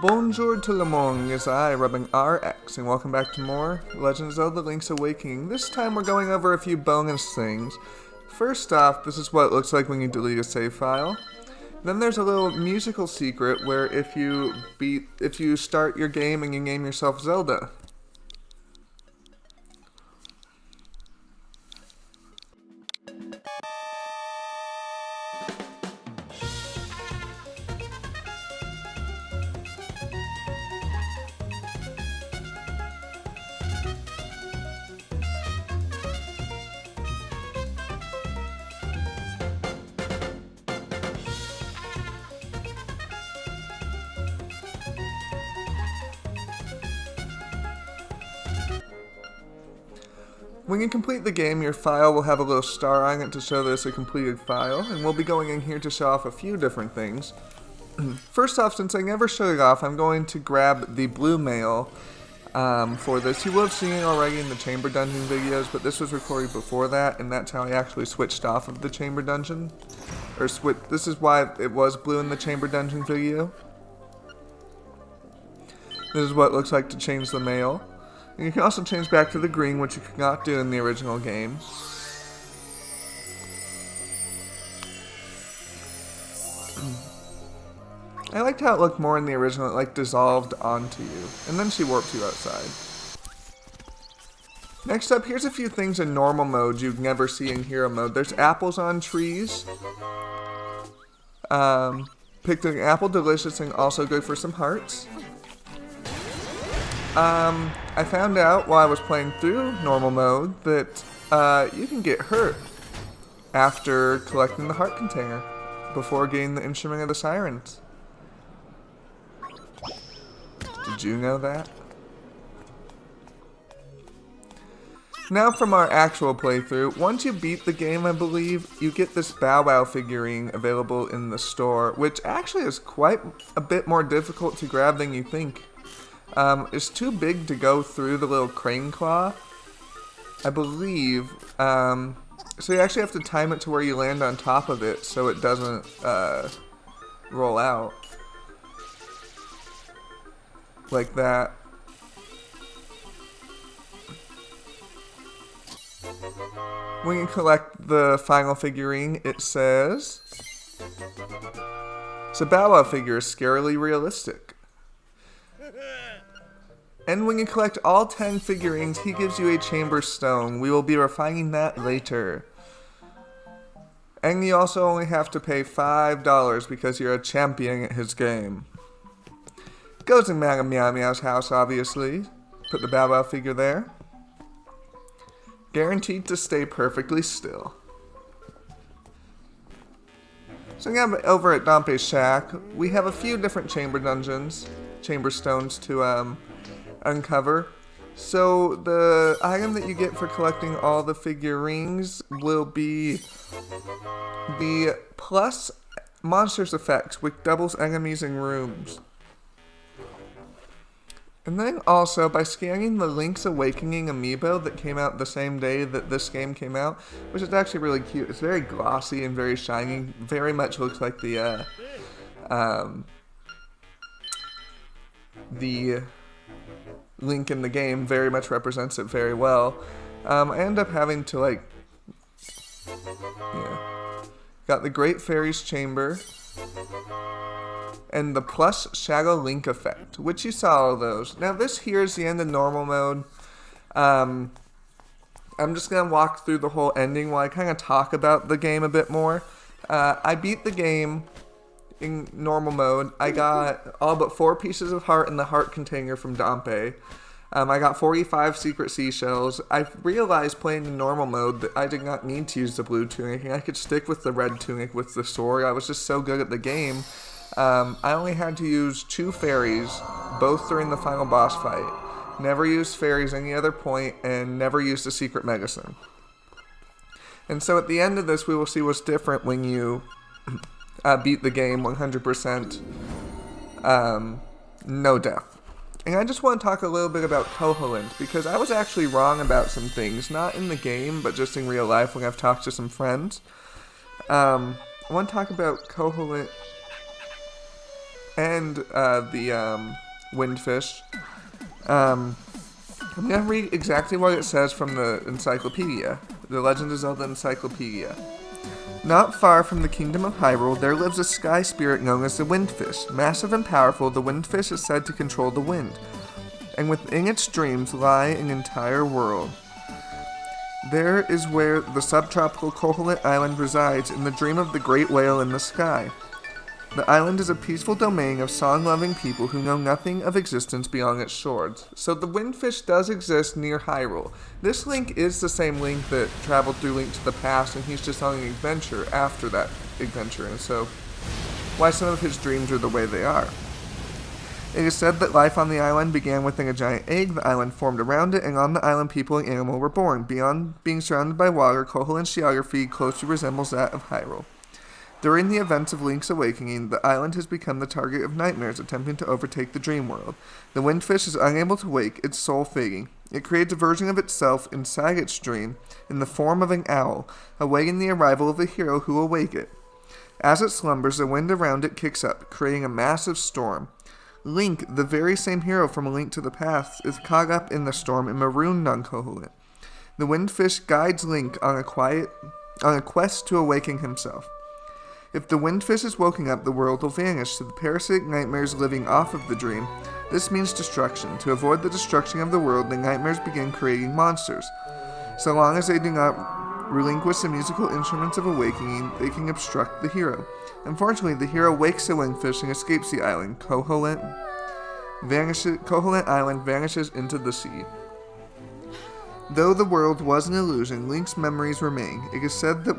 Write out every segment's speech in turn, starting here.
Bonjour tout le monde, is I, rubbing RX, and welcome back to more Legend of Zelda Link's Awakening. This time we're going over a few bonus things. First off, this is what it looks like when you delete a save file. Then there's a little musical secret where if you start your game and you name yourself Zelda. When you complete the game, your file will have a little star on it to show that it's a completed file, and we'll be going in here to show off a few different things. First off, since I never showed it off, I'm going to grab the blue mail for this. You will have seen it already in the chamber dungeon videos, but this was recorded before that, and that's how I actually switched off of the chamber dungeon. This is why it was blue in the chamber dungeon video. This is what it looks like to change the mail. And you can also change back to the green, which you could not do in the original game. I liked how it looked more in the original. It like dissolved onto you, and then she warped you outside. Next up, here's a few things in normal mode you'd never see in hero mode. There's apples on trees. Picked an apple, delicious, and also good for some hearts. I found out while I was playing through normal mode that you can get hurt after collecting the heart container before getting the instrument of the sirens. Did you know that? Now from our actual playthrough, once you beat the game, I believe, you get this Bow Wow figurine available in the store, which actually is quite a bit more difficult to grab than you think. It's too big to go through the little crane claw, I believe, so you actually have to time it to where you land on top of it so it doesn't roll out like that. When you collect the final figurine, it says, "The Bow Wow figure is scarily realistic." And when you collect all 10 figurines, he gives you a chamber stone. We will be refining that later. And you also only have to pay $5 because you're a champion at his game. Goes in Madame Meow Meow's house, obviously. Put the Bow Wow figure there. Guaranteed to stay perfectly still. So yeah, over at Dompe's shack, we have a few different chamber dungeons, chamber stones to uncover. So the item that you get for collecting all the figurines will be the plus monsters effects, which doubles enemies in rooms. And then also, by scanning the Link's Awakening amiibo that came out the same day that this game came out, which is actually really cute. It's very glossy and very shiny. Very much looks like the Link in the game. Very much represents it very well. I end up having to got the Great Fairy's Chamber. And the plus Shadow Link effect, which you saw all those. Now this here is the end of normal mode. I'm just going to walk through the whole ending while I kind of talk about the game a bit more. I beat the game in normal mode. I got all but 4 pieces of heart in the heart container from Dompe. I got 45 secret seashells. I realized playing in normal mode that I did not need to use the blue tunic, and I could stick with the red tunic with the sword. I was just so good at the game. I only had to use 2 fairies, both during the final boss fight. Never used fairies any other point, and never used a secret medicine. And so at the end of this, we will see what's different when you beat the game 100%, no death. And I just want to talk a little bit about Koholint, because I was actually wrong about some things, not in the game, but just in real life when I've talked to some friends. I want to talk about Koholint and the Windfish. I'm going to read exactly what it says from the encyclopedia, the Legend of Zelda Encyclopedia. Not far from the kingdom of Hyrule, there lives a sky spirit known as the Windfish. Massive and powerful, the Windfish is said to control the wind, and within its dreams lie an entire world. There is where the subtropical Koholint Island resides in the dream of the great whale in the sky. The island is a peaceful domain of song-loving people who know nothing of existence beyond its shores. So the Windfish does exist near Hyrule. This Link is the same Link that traveled through Link to the Past, and he's just on an adventure after that adventure, and so why some of his dreams are the way they are. It is said that life on the island began within a giant egg, the island formed around it, and on the island people and animals were born. Beyond being surrounded by water, Koholint's geography closely resembles that of Hyrule. During the events of Link's awakening, the island has become the target of nightmares attempting to overtake the dream world. The Windfish is unable to wake, its soul fading. It creates a version of itself inside its dream in the form of an owl, awaiting the arrival of the hero who will wake it. As it slumbers, the wind around it kicks up, creating a massive storm. Link, the very same hero from A Link to the Past, is caught up in the storm and marooned on Koholint. The Windfish guides Link on a quest to awaken himself. If the Windfish is woken up, the world will vanish to the parasitic nightmares living off of the dream. This means destruction. To avoid the destruction of the world, the nightmares begin creating monsters. So long as they do not relinquish the musical instruments of awakening, they can obstruct the hero. Unfortunately, the hero wakes the Windfish and escapes the island. Koholint Island vanishes into the sea. Though the world was an illusion, Link's memories remain. It is said that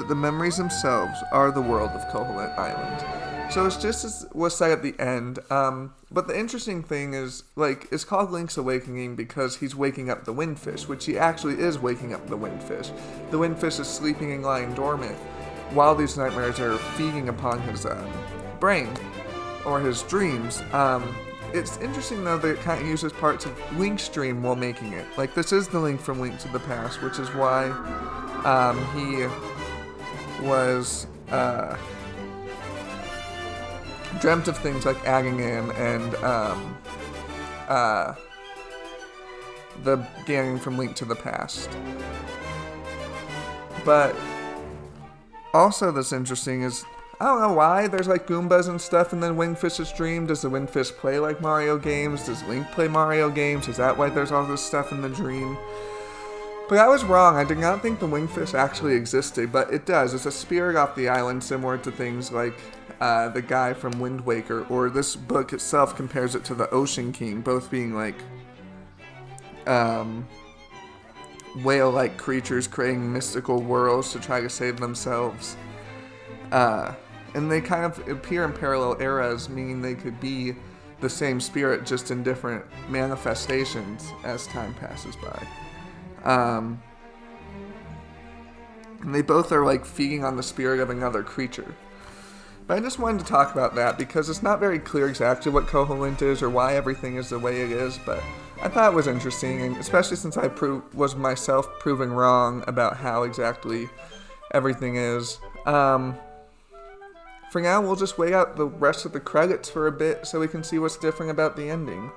the memories themselves are the world of Koholint Island. So it's just as was said at the end. But the interesting thing is, it's called Link's Awakening because he's waking up the Windfish, which he actually is waking up the Windfish. The Windfish is sleeping and lying dormant while these nightmares are feeding upon his brain or his dreams. It's interesting, though, that it kind of uses parts of Link's dream while making it. This is the Link from Link to the Past, which is why he was dreamt of things like Again and the Ganon from Link to the Past. But also that's interesting is, I don't know why, there's Goombas and stuff in the Windfish's dream. Does the Windfish play Mario games? Does Link play Mario games? Is that why there's all this stuff in the dream? But I was wrong. I did not think the Windfish actually existed, but it does. It's a spirit off the island, similar to things like the guy from Wind Waker, or this book itself compares it to the Ocean King, both being whale-like creatures creating mystical worlds to try to save themselves. And they kind of appear in parallel eras, meaning they could be the same spirit, just in different manifestations as time passes by. And they both are feeding on the spirit of another creature. But I just wanted to talk about that because it's not very clear exactly what Koholint is or why everything is the way it is, but I thought it was interesting, and especially since I was myself proven wrong about how exactly everything is. For now, we'll just wait out the rest of the credits for a bit so we can see what's different about the ending.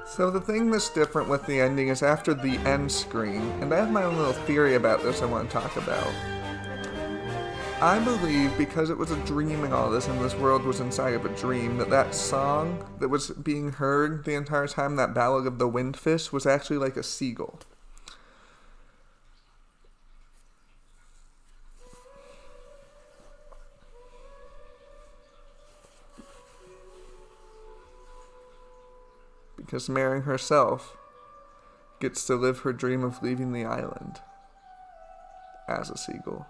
So the thing that's different with the ending is after the end screen, and I have my own little theory about this I want to talk about. I believe because it was a dream and all this, and this world was inside of a dream, that song that was being heard the entire time, that Ballad of the Windfish, was actually like a seagull. Because Mary herself gets to live her dream of leaving the island as a seagull.